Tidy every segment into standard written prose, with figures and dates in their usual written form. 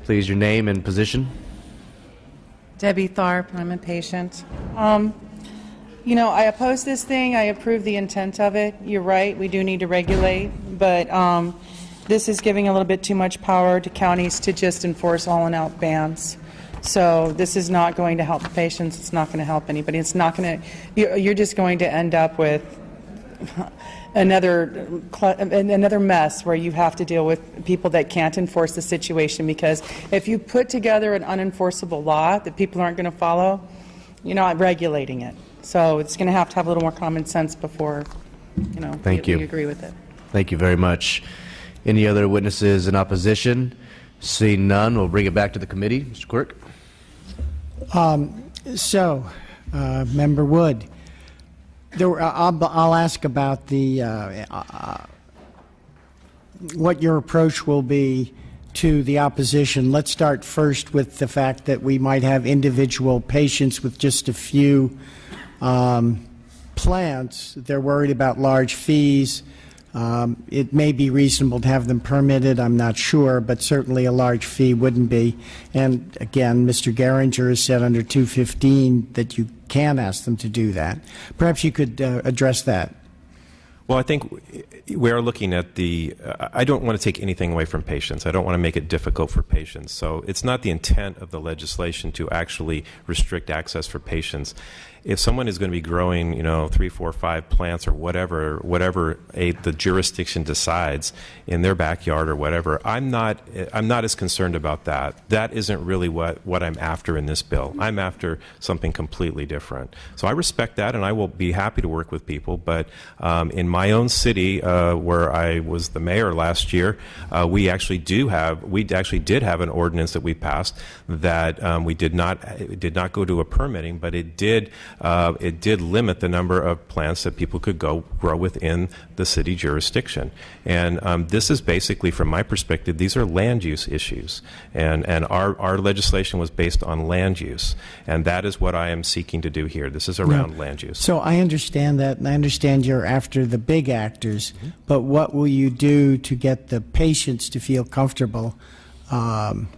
Please, your name and position. Debbie Tharp, I'm a patient. I oppose this thing. I approve the intent of it. You're right, we do need to regulate, but this is giving a little bit too much power to counties to just enforce all and out bans. So this is not going to help the patients. It's not going to help anybody. It's not going to. You're just going to end up with another mess where you have to deal with people that can't enforce the situation. Because if you put together an unenforceable law that people aren't going to follow, you're not regulating it. So it's going to have a little more common sense before, Thank you. We agree with it. Thank you very much. Any other witnesses in opposition? Seeing none, we'll bring it back to the committee. Mr. Quirk. Member Wood, I'll ask about what your approach will be to the opposition. Let's start first with the fact that we might have individual patients with just a few plants. They're worried about large fees. It may be reasonable to have them permitted, I'm not sure, but certainly a large fee wouldn't be. And again, Mr. Geringer has said under 215 that you can ask them to do that. Perhaps you could address that. Well, I think we are looking at I don't want to take anything away from patients. I don't want to make it difficult for patients. So it's not the intent of the legislation to actually restrict access for patients. If someone is going to be growing, 3, 4, 5 plants or whatever the jurisdiction decides in their backyard or whatever, I'm not as concerned about that. That isn't really what I'm after in this bill. I'm after something completely different. So I respect that, and I will be happy to work with people. But in my own city, where I was the mayor last year, we actually did have an ordinance that we passed that we did not go to a permitting, but it did limit the number of plants that people could grow within the city jurisdiction. And this is basically, from my perspective, these are land use issues. And our legislation was based on land use. And that is what I am seeking to do here. This is around land use. So I understand that, and I understand you're after the big actors, but what will you do to get the patients to feel comfortable and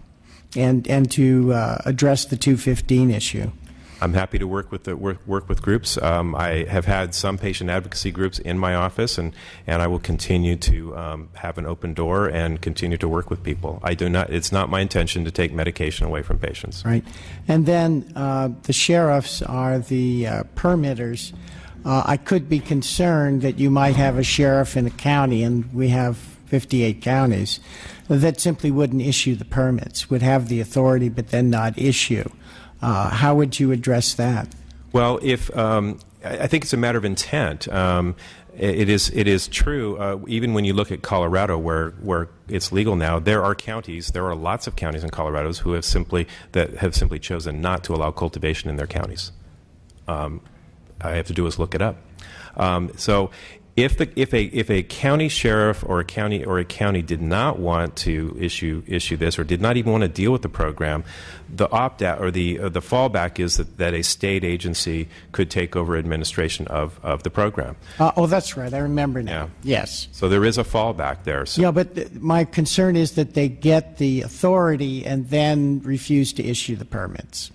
to address the 215 issue? I'm happy to work with groups. I have had some patient advocacy groups in my office, and I will continue to have an open door and continue to work with people. It's not my intention to take medication away from patients. Right. And then the sheriffs are the permitters. I could be concerned that you might have a sheriff in a county, and we have 58 counties, that simply wouldn't issue the permits, would have the authority but then not issue. How would you address that? Well, I think it's a matter of intent. It is true. Even when you look at Colorado, where it's legal now, there are lots of counties in Colorado who have simply chosen not to allow cultivation in their counties. All I have to do is look it up. So if a county sheriff or a county did not want to issue this, or did not even want to deal with the program, the opt-out or the fallback is that a state agency could take over administration of the program. Oh, that's right. I remember now. Yeah. Yes. So there is a fallback there. So. Yeah, but my concern is that they get the authority and then refuse to issue the permits.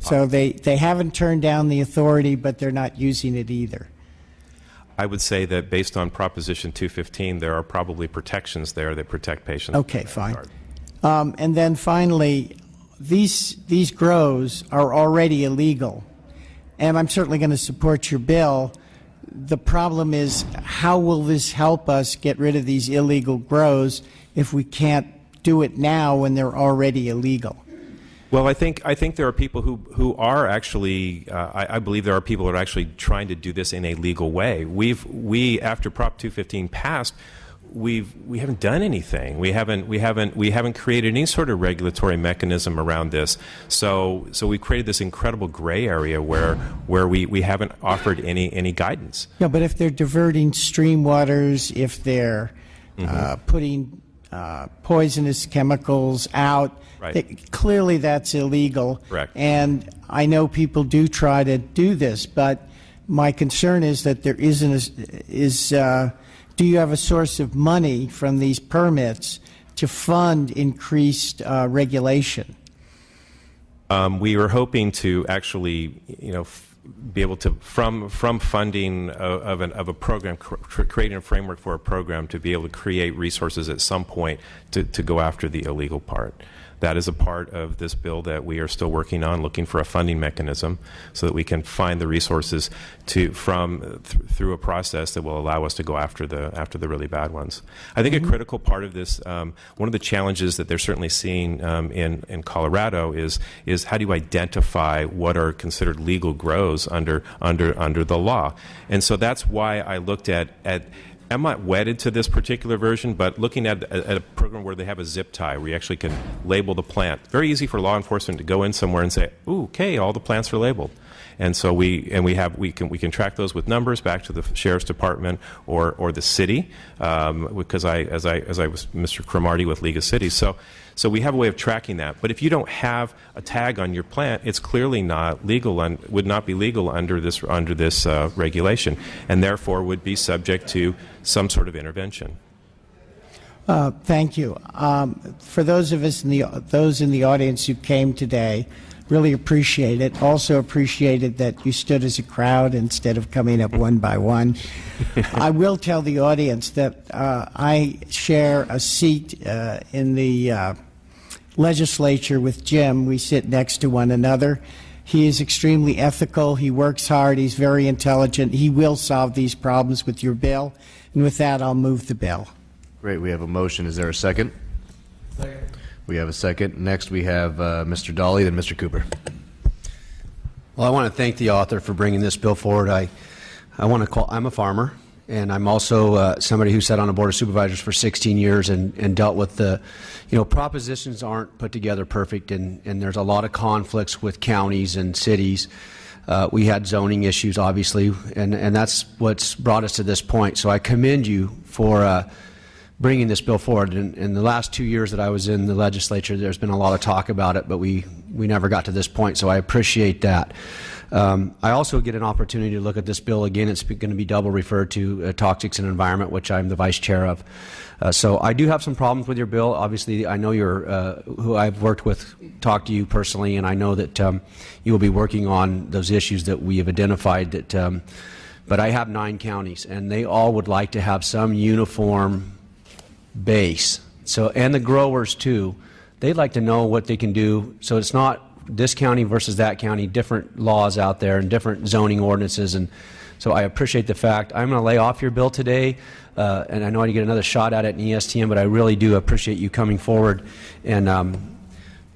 So they haven't turned down the authority, but they're not using it either. I would say that based on Proposition 215, there are probably protections there that protect patients. Okay, fine. And then finally, these grows are already illegal, and I'm certainly going to support your bill. The problem is, how will this help us get rid of these illegal grows if we can't do it now when they're already illegal? Well, I think there are people who are actually. I believe there are people that are actually trying to do this in a legal way. We after Prop 215 passed, we haven't done anything. We haven't created any sort of regulatory mechanism around this. So we created this incredible gray area where we haven't offered any guidance. Yeah, but if they're diverting stream waters, if they're putting poisonous chemicals out. Right. Clearly that's illegal. Correct. And I know people do try to do this, but my concern is that there do you have a source of money from these permits to fund increased regulation? We were hoping to actually, be able to, from funding of a program, creating a framework for a program to be able to create resources at some point to go after the illegal part. That is a part of this bill that we are still working on, looking for a funding mechanism so that we can find the resources through a process that will allow us to go after the really bad ones. I think a critical part of this, one of the challenges that they're certainly seeing in Colorado is how do you identify what are considered legal grows under the law, and so that's why I looked at. I'm not wedded to this particular version, but looking at a program where they have a zip tie, where you actually can label the plant. Very easy for law enforcement to go in somewhere and say, "Ooh, okay, all the plants are labeled," and so we can track those with numbers back to the sheriff's department or the city, because as I was Mr. Cromartie with League of Cities, so we have a way of tracking that. But if you don't have a tag on your plant, it's clearly not legal would not be legal under this regulation, and therefore would be subject to some sort of intervention. Thank you. For those of us those in the audience who came today, really appreciate it. Also appreciated that you stood as a crowd instead of coming up one by one. I will tell the audience that I share a seat in the legislature with Jim. We sit next to one another. He is extremely ethical. He works hard. He's very intelligent. He will solve these problems with your bill. And with that, I'll move the bill. Great. We have a motion. Is there a second? Second. We have a second. Next, we have Mr. Dolly, then Mr. Cooper. Well, I want to thank the author for bringing this bill forward. I'm a farmer, and I'm also somebody who sat on a board of supervisors for 16 years and dealt with the, propositions aren't put together perfect, and there's a lot of conflicts with counties and cities. We had zoning issues, obviously, and that's what's brought us to this point. So I commend you for bringing this bill forward. In the last 2 years that I was in the legislature, there's been a lot of talk about it, but we never got to this point, so I appreciate that. I also get an opportunity to look at this bill again. It's going to be double referred to Toxics and Environment, which I'm the vice chair of. So I do have some problems with your bill. Obviously, I know you're who I've worked with, talked to you personally, and I know that you will be working on those issues that we have identified. But I have 9 counties, and they all would like to have some uniform base. So, and the growers too, they'd like to know what they can do. So it's not this county versus that county, different laws out there and different zoning ordinances. And so I appreciate the fact. I'm going to lay off your bill today, and I know I get another shot at it in ESTM, but I really do appreciate you coming forward and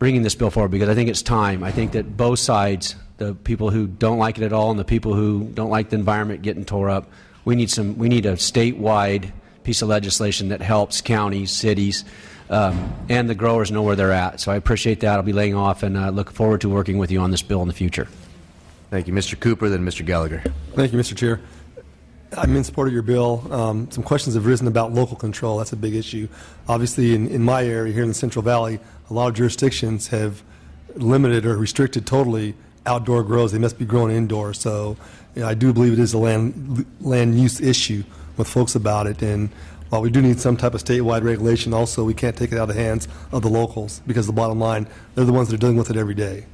bringing this bill forward, because I think it's time. I think that both sides, the people who don't like it at all and the people who don't like the environment getting tore up, we need a statewide piece of legislation that helps counties, cities, and the growers know where they're at. So I appreciate that. I'll be laying off and look forward to working with you on this bill in the future. Thank you. Mr. Cooper, then Mr. Gallagher. Thank you, Mr. Chair. I'm in support of your bill. Some questions have risen about local control. That's a big issue. Obviously, in my area here in the Central Valley, a lot of jurisdictions have limited or restricted totally outdoor grows. They must be grown indoors. So I do believe it is a land use issue with folks about it, and while we do need some type of statewide regulation, also we can't take it out of the hands of the locals, because the bottom line, they're the ones that are dealing with it every day.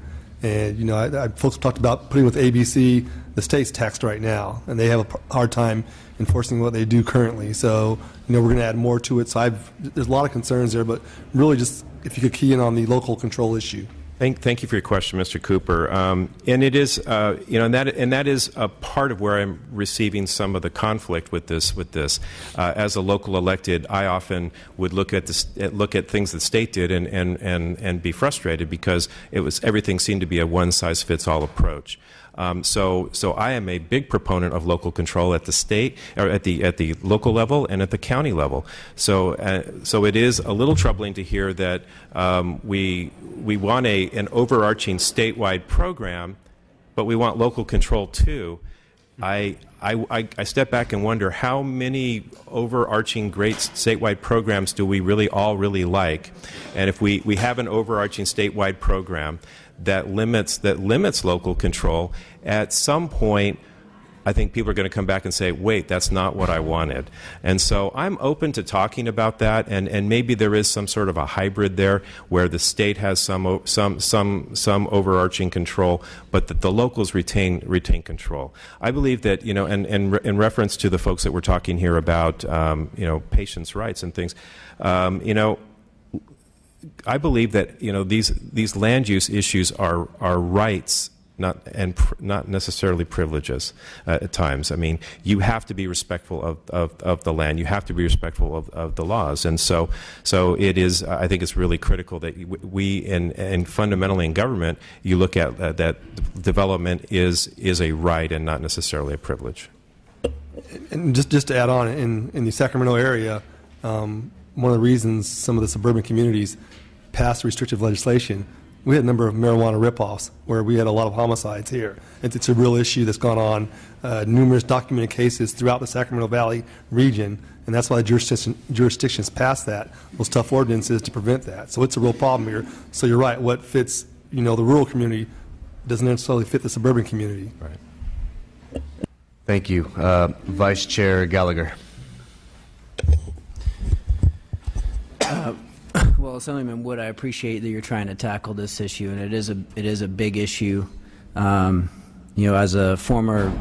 And folks talked about putting with ABC, the state's taxed right now, and they have a hard time enforcing what they do currently. So we're going to add more to it. So there's a lot of concerns there, but really just if you could key in on the local control issue. Thank you for your question, Mr. Cooper. And it is, and that is a part of where I'm receiving some of the conflict with this. As a local elected, I often would look at things the state did and be frustrated, because everything seemed to be a one-size-fits-all approach. So I am a big proponent of local control at the state, or at the local level and at the county level. So it is a little troubling to hear that we want an overarching statewide program, but we want local control too. I step back and wonder how many overarching great statewide programs do we all really like, and if we have an overarching statewide program that limits local control, at some point I think people are going to come back and say, wait, that's not what I wanted. And so I'm open to talking about that, and maybe there is some sort of a hybrid there where the state has some overarching control, but that the locals retain control. I believe that, and in reference to the folks that we're talking here about, patients' rights and things, I believe that these land use issues are rights, not necessarily privileges at times. I mean, you have to be respectful of the land. You have to be respectful of the laws, and so it is. I think it's really critical that we and fundamentally in government, you look at that development is a right and not necessarily a privilege. And just to add on, in the Sacramento area, one of the reasons some of the suburban communities passed restrictive legislation, we had a number of marijuana ripoffs where we had a lot of homicides here. It's a real issue that's gone on, numerous documented cases throughout the Sacramento Valley region, and that's why jurisdictions passed those tough ordinances to prevent that. So it's a real problem here. So you're right, what fits the rural community doesn't necessarily fit the suburban community. Right. Thank you. Vice Chair Gallagher. Well, Assemblyman Wood, I appreciate that you're trying to tackle this issue, and it is a big issue. As a former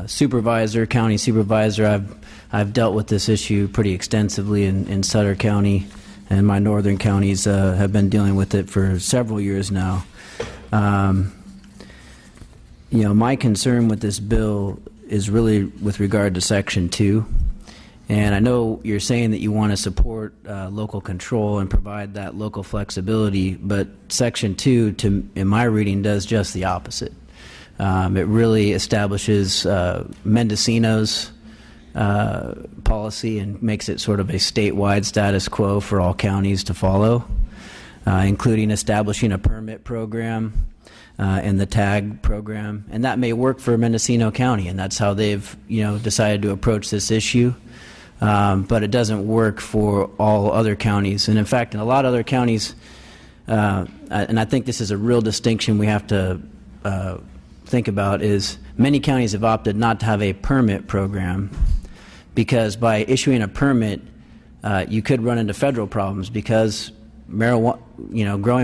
supervisor, county supervisor, I've dealt with this issue pretty extensively in Sutter County, and my northern counties have been dealing with it for several years now. My concern with this bill is really with regard to Section 2. And I know you're saying that you want to support local control and provide that local flexibility, but Section 2, in my reading, does just the opposite. It really establishes Mendocino's policy and makes it sort of a statewide status quo for all counties to follow, including establishing a permit program and the tag program. And that may work for Mendocino County, and that's how they've decided to approach this issue. But it doesn't work for all other counties. And in fact, in a lot of other counties, and I think this is a real distinction we have to think about, is many counties have opted not to have a permit program because by issuing a permit, you could run into federal problems because growing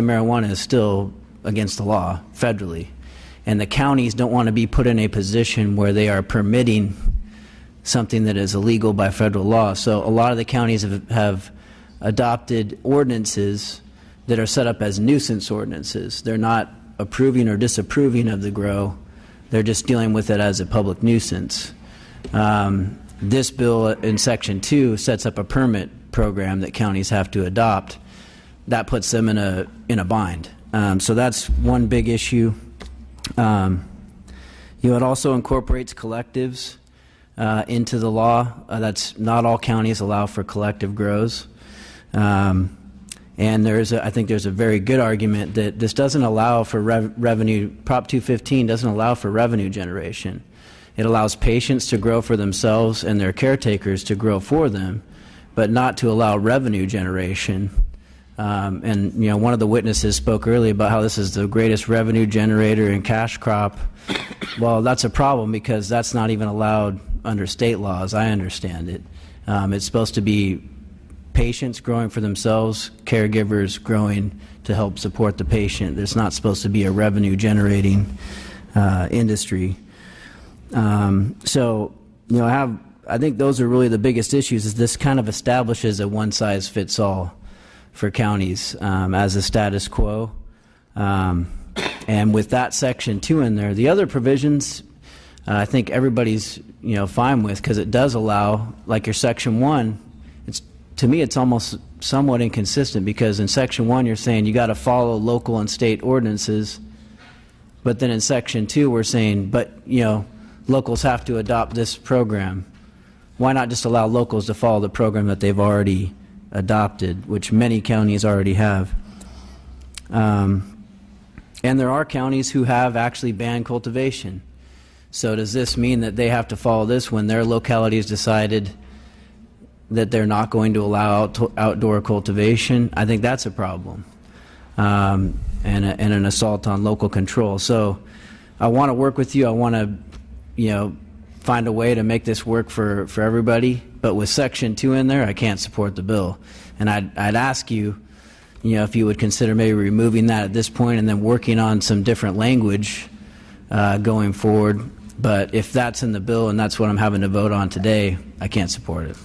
marijuana is still against the law federally. And the counties don't want to be put in a position where they are permitting something that is illegal by federal law. So a lot of the counties have adopted ordinances that are set up as nuisance ordinances. They're not approving or disapproving of the grow. They're just dealing with it as a public nuisance. This bill in Section 2 sets up a permit program that counties have to adopt. That puts them in a bind. So that's one big issue. It also incorporates collectives into the law. That's not all counties allow for collective grows. And I think there's a very good argument that this doesn't allow for revenue. Prop 215 doesn't allow for revenue generation. It allows patients to grow for themselves and their caretakers to grow for them, but not to allow revenue generation. And one of the witnesses spoke earlier about how this is the greatest revenue generator and cash crop. Well, that's a problem because that's not even allowed under state laws. I understand it. It's supposed to be patients growing for themselves, caregivers growing to help support the patient. It's not supposed to be a revenue generating industry. I think those are really the biggest issues. Is this kind of establishes a one size fits all for counties as a status quo. And with that Section 2 in there, the other provisions I think everybody's fine with because it does allow, like your Section 1, to me it's almost somewhat inconsistent because in Section 1 you're saying you got to follow local and state ordinances, but then in Section 2 we're saying, but locals have to adopt this program. Why not just allow locals to follow the program that they've already adopted, which many counties already have? And there are counties who have actually banned cultivation. So does this mean that they have to follow this when their locality has decided that they're not going to allow outdoor cultivation? I think that's a problem, and an assault on local control. So I want to work with you. I want to, find a way to make this work for everybody. But with Section 2 in there, I can't support the bill. And I'd ask you, if you would consider maybe removing that at this point and then working on some different language going forward. But if that's in the bill and that's what I'm having to vote on today, I can't support it.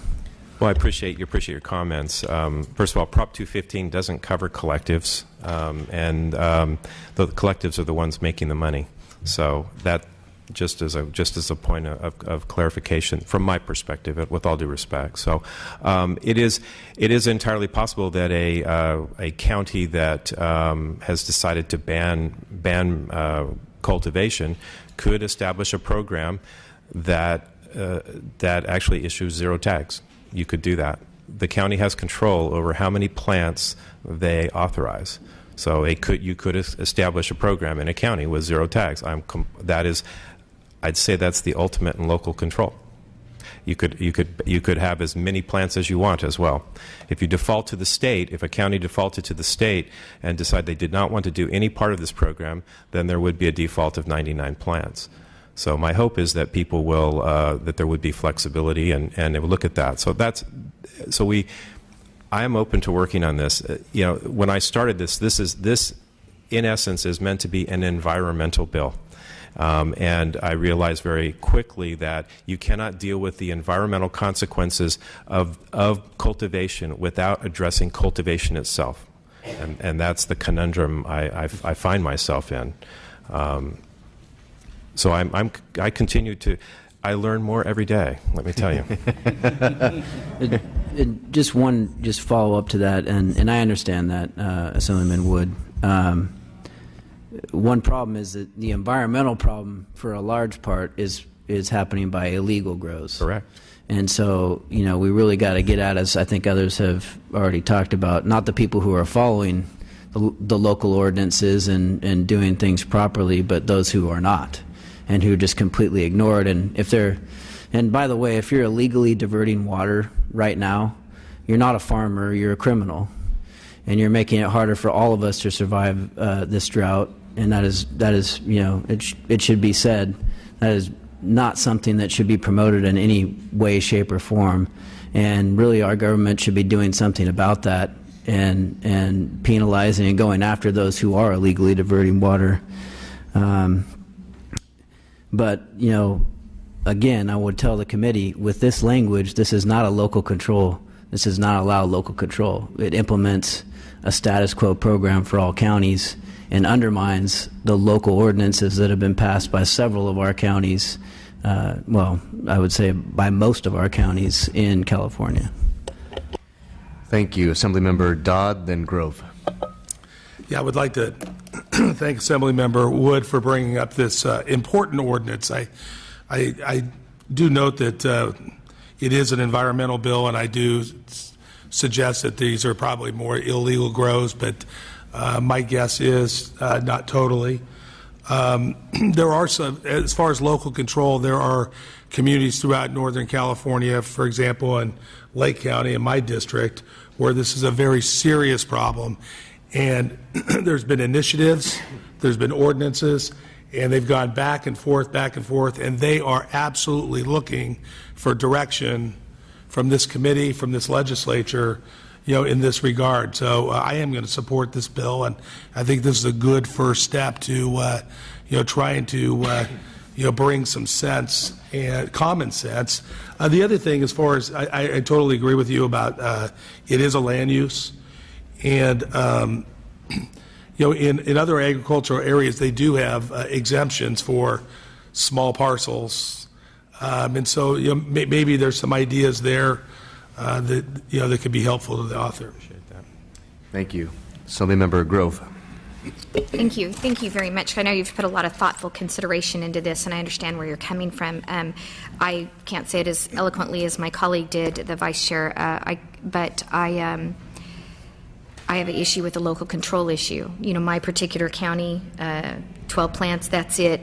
Well, I appreciate your comments. First of all, Prop 215 doesn't cover collectives, and the collectives are the ones making the money. So that just as a point of clarification from my perspective, with all due respect. So it is entirely possible that a county that has decided to ban cultivation could establish a program that actually issues zero tags. You could do that. The county has control over how many plants they authorize. So you could establish a program in a county with zero tags. I'd say that's the ultimate in local control. You could have as many plants as you want as well. If you default to the state, if a county defaulted to the state and decide they did not want to do any part of this program, then there would be a default of 99 plants. So my hope is that people will that there would be flexibility and they would look at that. I am open to working on this. When I started this in essence is meant to be an environmental bill. And I realized very quickly that you cannot deal with the environmental consequences of cultivation without addressing cultivation itself. And that's the conundrum I find myself in. So I continue to, I learn more every day, let me tell you. Just follow up to that, and I understand that, Assemblyman Wood. One problem is that the environmental problem for a large part is happening by illegal grows. Correct. And so, we really got to get at, as I think others have already talked about, not the people who are following the local ordinances and doing things properly, but those who are not and who just completely ignore it. And by the way, if you're illegally diverting water right now, you're not a farmer, you're a criminal. And you're making it harder for all of us to survive this drought. And that is, it should be said, that is not something that should be promoted in any way, shape, or form. And really, our government should be doing something about that and penalizing and going after those who are illegally diverting water. But, again, I would tell the committee, with this language, this is not a local control. This does not allow local control. It implements a status quo program for all counties and undermines the local ordinances that have been passed by several of our counties, well, I would say by most of our counties in California. Thank you. Assemblymember Dodd, then Grove. Yeah, I would like to thank Assemblymember Wood for bringing up this important ordinance. I do note that it is an environmental bill, and I do suggest that these are probably more illegal grows, but my guess is not totally. There are some, as far as local control, there are communities throughout Northern California, for example, in Lake County, in my district, where this is a very serious problem. And there's been initiatives, there's been ordinances, and they've gone back and forth, and they are absolutely looking for direction from this committee, from this legislature, in this regard. So I am going to support this bill, and I think this is a good first step to, trying to, bring some sense and common sense. The other thing, as far as I totally agree with you about, it is a land use, and in other agricultural areas, they do have exemptions for small parcels, and so maybe there's some ideas there that could be helpful to the author. Appreciate that. Thank you. Assemblymember Grove. Thank you. Thank you very much. I know you've put a lot of thoughtful consideration into this, and I understand where you're coming from. I can't say it as eloquently as my colleague did, the vice chair, but I have an issue with the local control issue. My particular county, 12 plants, that's it.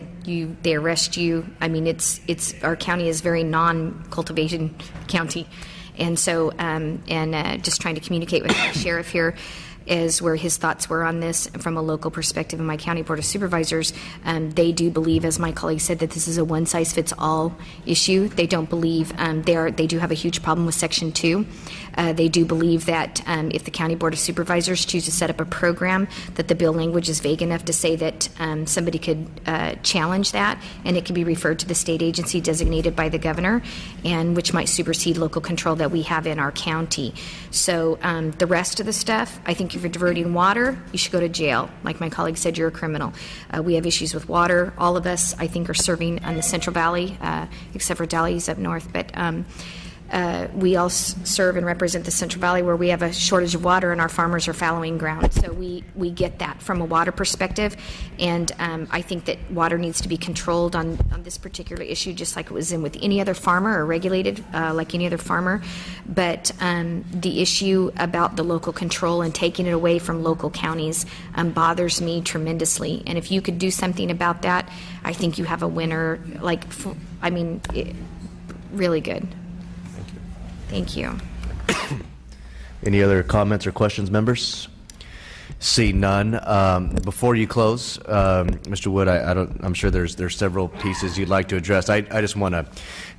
They arrest you. I mean, our county is very non-cultivation county. And so, just trying to communicate with the sheriff here, is where his thoughts were on this from a local perspective. In my county board of supervisors, they do believe, as my colleague said, that this is a one-size-fits-all issue. They don't believe they do have a huge problem with Section 2. They do believe that if the county board of supervisors choose to set up a program, that the bill language is vague enough to say that somebody could challenge that, and it can be referred to the state agency designated by the governor, and which might supersede local control that we have in our county. So the rest of the stuff, I think if you're diverting water, you should go to jail. Like my colleague said, you're a criminal. We have issues with water. All of us, I think, are serving on the Central Valley, except for Dali's up north, but we all serve and represent the Central Valley, where we have a shortage of water and our farmers are fallowing ground. So we get that from a water perspective, and I think that water needs to be controlled on this particular issue, just like it was in with any other farmer, or regulated like any other farmer. But the issue about the local control and taking it away from local counties bothers me tremendously. And if you could do something about that, I think you have a winner. Really good. Thank you. Any other comments or questions, members? See none. Before you close, Mr. Wood, I'm sure there's several pieces you'd like to address. I just want to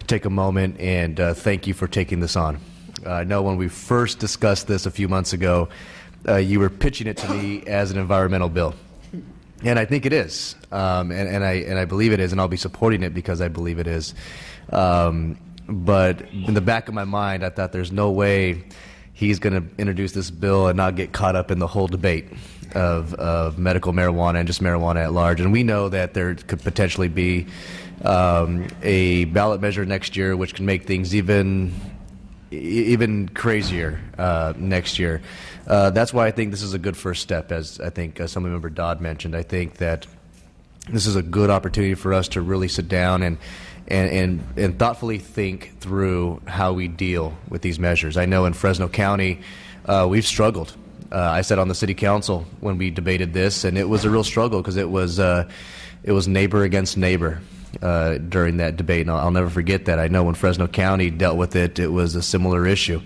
take a moment and thank you for taking this on. I know when we first discussed this a few months ago, you were pitching it to me as an environmental bill. And I think it is, and I believe it is, and I'll be supporting it because I believe it is. But in the back of my mind, I thought there's no way he's going to introduce this bill and not get caught up in the whole debate of medical marijuana and just marijuana at large. And we know that there could potentially be a ballot measure next year which can make things even crazier next year. That's why I think this is a good first step, as I think Assemblymember Dodd mentioned. I think that this is a good opportunity for us to really sit down and thoughtfully think through how we deal with these measures. I know in Fresno County, we've struggled. I sat on the city council when we debated this, and it was a real struggle because it was neighbor against neighbor during that debate, and I'll never forget that. I know when Fresno County dealt with it, it was a similar issue.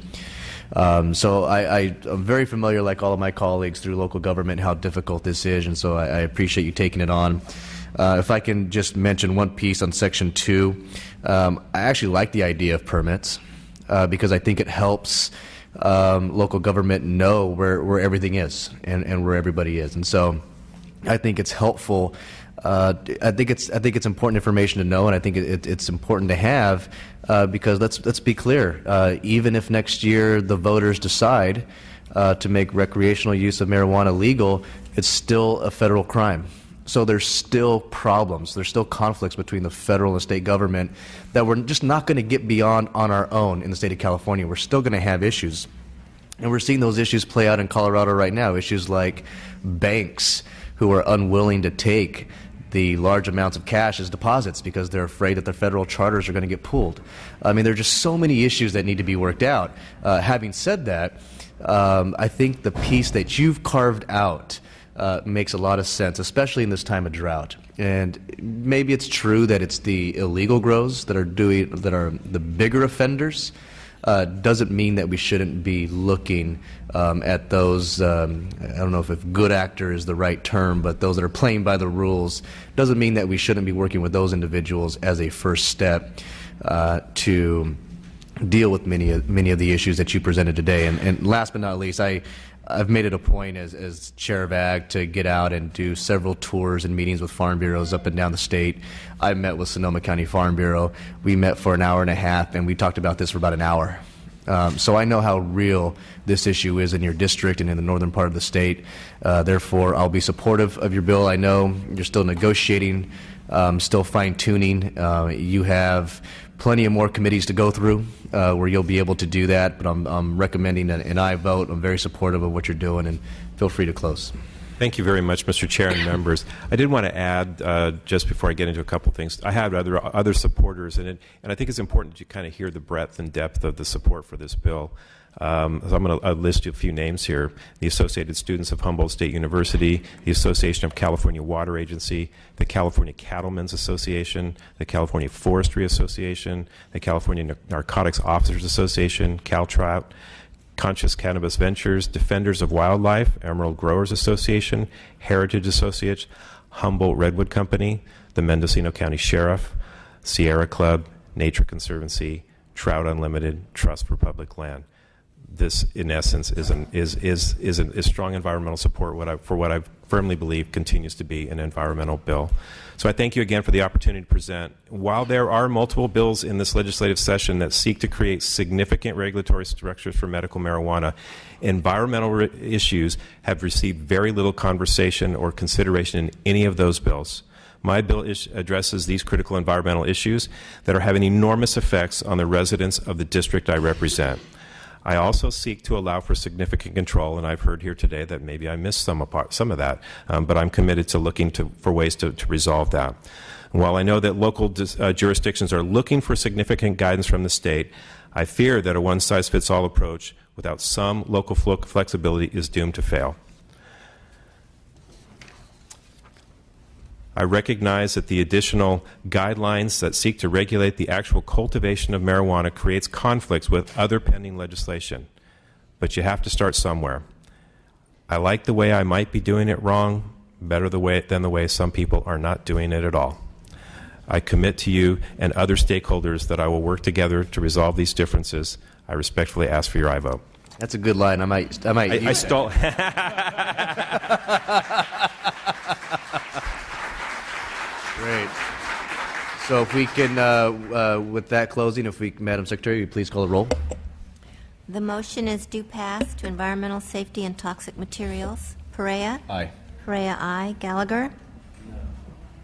So I'm very familiar, like all of my colleagues, through local government, how difficult this is, and so I appreciate you taking it on. If I can just mention one piece on Section 2, I actually like the idea of permits because I think it helps local government know where everything is and where everybody is. And so I think it's helpful. I think it's important information to know, and I think it's important to have because let's be clear. Even if next year the voters decide to make recreational use of marijuana legal, it's still a federal crime. So there's still problems. There's still conflicts between the federal and state government that we're just not going to get beyond on our own in the state of California. We're still going to have issues. And we're seeing those issues play out in Colorado right now, issues like banks who are unwilling to take the large amounts of cash as deposits because they're afraid that their federal charters are going to get pulled. I mean, there are just so many issues that need to be worked out. Having said that, I think the piece that you've carved out makes a lot of sense, especially in this time of drought. And maybe it's true that it's the illegal grows that are the bigger offenders. Doesn't mean that we shouldn't be looking at those. I don't know if good actor is the right term, but those that are playing by the rules. Doesn't mean that we shouldn't be working with those individuals as a first step to deal with many of the issues that you presented today. And last but not least, I've made it a point as chair of ag to get out and do several tours and meetings with farm bureaus up and down the state. I met with Sonoma County Farm Bureau. We met for an hour and a half, and we talked about this for about an hour. So I know how real this issue is in your district and in the northern part of the state. Therefore, I'll be supportive of your bill. I know you're still negotiating, still fine-tuning. You have plenty of more committees to go through where you'll be able to do that, but I'm recommending an aye vote. I'm very supportive of what you're doing, and feel free to close. Thank you very much, Mr. Chair and members. I did want to add, just before I get into a couple things, I have other supporters in it, and I think it's important that you kind of hear the breadth and depth of the support for this bill. So I'm going to list a few names here. The Associated Students of Humboldt State University, the Association of California Water Agency, the California Cattlemen's Association, the California Forestry Association, the California Narcotics Officers Association, CalTrout, Conscious Cannabis Ventures, Defenders of Wildlife, Emerald Growers Association, Heritage Associates, Humboldt Redwood Company, the Mendocino County Sheriff, Sierra Club, Nature Conservancy, Trout Unlimited, Trust for Public Land. This, in essence, is strong environmental support for what I firmly believe continues to be an environmental bill. So I thank you again for the opportunity to present. While there are multiple bills in this legislative session that seek to create significant regulatory structures for medical marijuana, environmental issues have received very little conversation or consideration in any of those bills. My bill addresses these critical environmental issues that are having enormous effects on the residents of the district I represent. I also seek to allow for significant control, and I've heard here today that maybe I missed some of that, but I'm committed to looking for ways to resolve that. And while I know that local jurisdictions are looking for significant guidance from the state, I fear that a one-size-fits-all approach without some local flexibility is doomed to fail. I recognize that the additional guidelines that seek to regulate the actual cultivation of marijuana creates conflicts with other pending legislation, but you have to start somewhere. I like the way I might be doing it wrong better than the way some people are not doing it at all. I commit to you and other stakeholders that I will work together to resolve these differences. I respectfully ask for your aye vote. That's a good line. I stole. Great. So if we can, with that closing, Madam Secretary, you please call the roll. The motion is due pass to environmental safety and toxic materials. Perea? Aye. Perea, aye. Gallagher? No.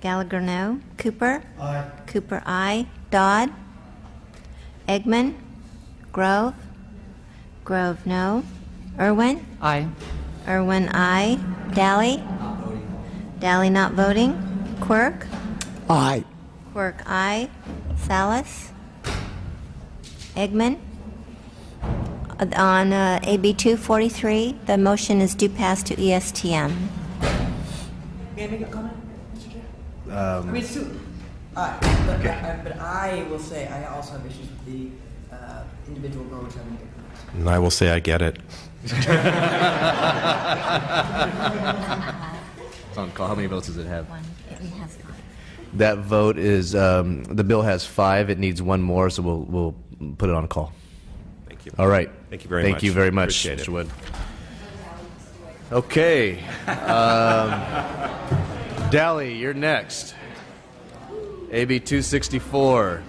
Gallagher, no. Cooper? Aye. Cooper, aye. Dodd? Eggman? Grove? Grove, no. Irwin? Aye. Irwin, aye. Daly? Daly not voting. Quirk? Aye. Quirk, aye. Salas? Eggman? On AB 243, the motion is due pass to ESTM. May I make a comment, Mr. Chair? It's too. But I will say I also have issues with the individual growers having to get permits. And I will say I get it. It's on call. How many votes does it have? One. It has 5. That vote is, the bill has 5. It needs 1 more, so we'll put it on call. Thank you. All right. Thank you very much. Thank you very much, Appreciate Mr. Wood. Okay. Dally, you're next. AB 264.